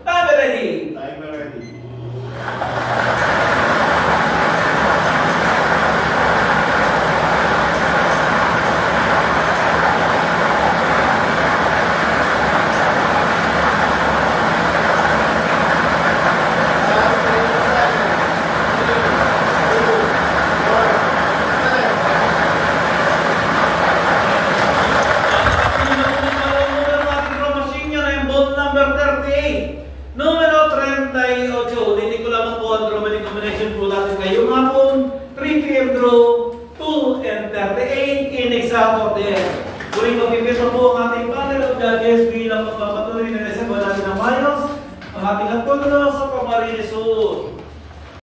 Time ready. Timer ready. Numero 38, hindi ko lamang po ang draw many combination po natin ngayong hapon. 3 p.m. draw, 2 and 38 in exact order. Muling magpipisa po ang ating panel of judges bilang magpapatuloy na reserva natin ng mayos ang ating hapon sa pamarinisod.